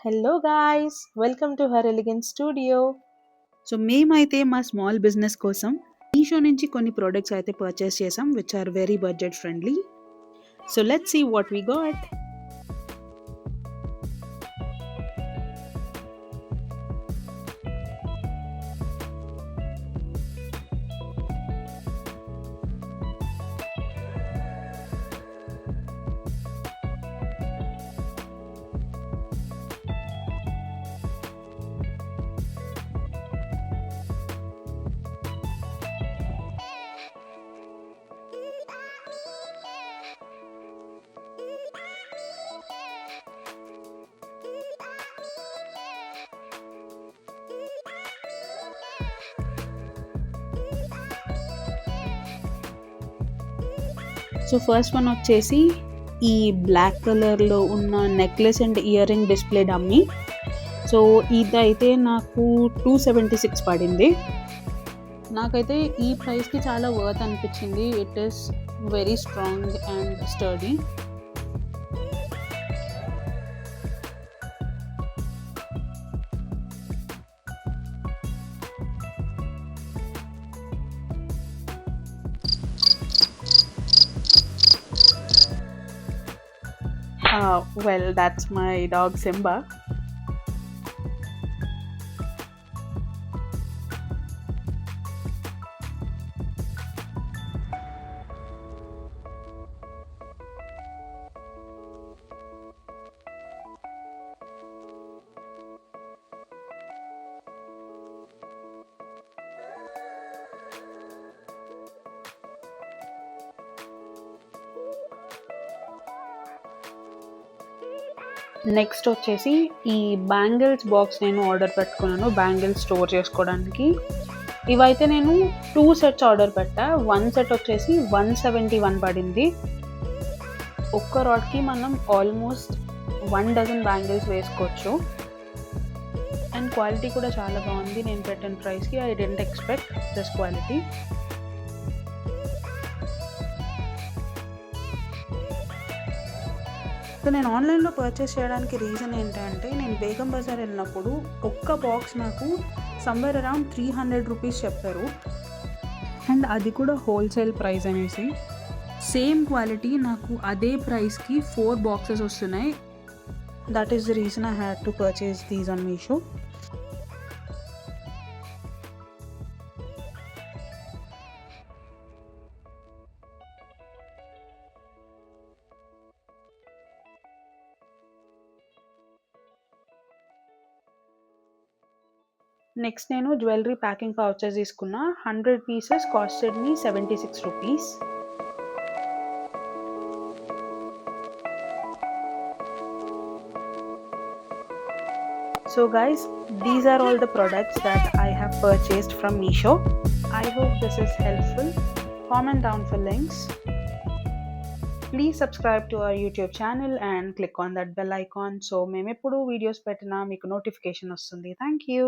Hello guys, welcome to her elegant studio. So మేమైతే మా small business కోసం మీషో నుంచి కొన్ని ప్రోడక్ట్స్ అయితే పర్చేస్ చేసాం which are very budget friendly. So let's see what we got. So first one వచ్చేసి ఈ బ్లాక్ కలర్లో ఉన్న necklace and ear ring display dummy. So ఇదైతే నాకు 276 పడింది. నాకైతే ఈ ప్రైస్కి చాలా వర్త్ అనిపించింది. It is very strong and sturdy. Well, that's my dog Simba. Next వచ్చేసి ఈ బ్యాంగిల్స్ బాక్స్ నేను ఆర్డర్ పెట్టుకున్నాను బ్యాంగిల్స్ స్టోర్ చేసుకోవడానికి. ఇవైతే నేను 2 సెట్స్ ఆర్డర్ పెట్టా. 1 సెట్ వచ్చేసి 171 పడింది. ఒక్క రాడ్కి మనం ఆల్మోస్ట్ 1 డజన్ బ్యాంగిల్స్ వేసుకోవచ్చు. అండ్ క్వాలిటీ కూడా చాలా బాగుంది. నేను పెట్టిన ప్రైస్కి I didn't expect this quality. So నేను ఆన్లైన్లో పర్చేస్ చేయడానికి రీజన్ ఏంటంటే, నేను బేగం బజార్ వెళ్ళినప్పుడు ఒక్క బాక్స్ నాకు సమ్వేర్ అరౌండ్ 300 రూపీస్ చెప్పారు. అండ్ అది కూడా హోల్సేల్ ప్రైస్ అనేసి. సేమ్ క్వాలిటీ నాకు అదే ప్రైస్కి 4 బాక్సెస్ వస్తున్నాయి. That is the reason I had to purchase these on Meesho. Next నేను జ్యువెలరీ ప్యాకింగ్ పౌచెస్ తీసుకున్నా. 100 pieces costed me 76 rupees. So guys, these are all the products that I have purchased from Meesho. I hope this is helpful. Comment down for links. Please subscribe to our YouTube channel and click on that bell icon so మేము ఎప్పుడు videos పెట్టినా మీకు notification వస్తుంది. Thank you.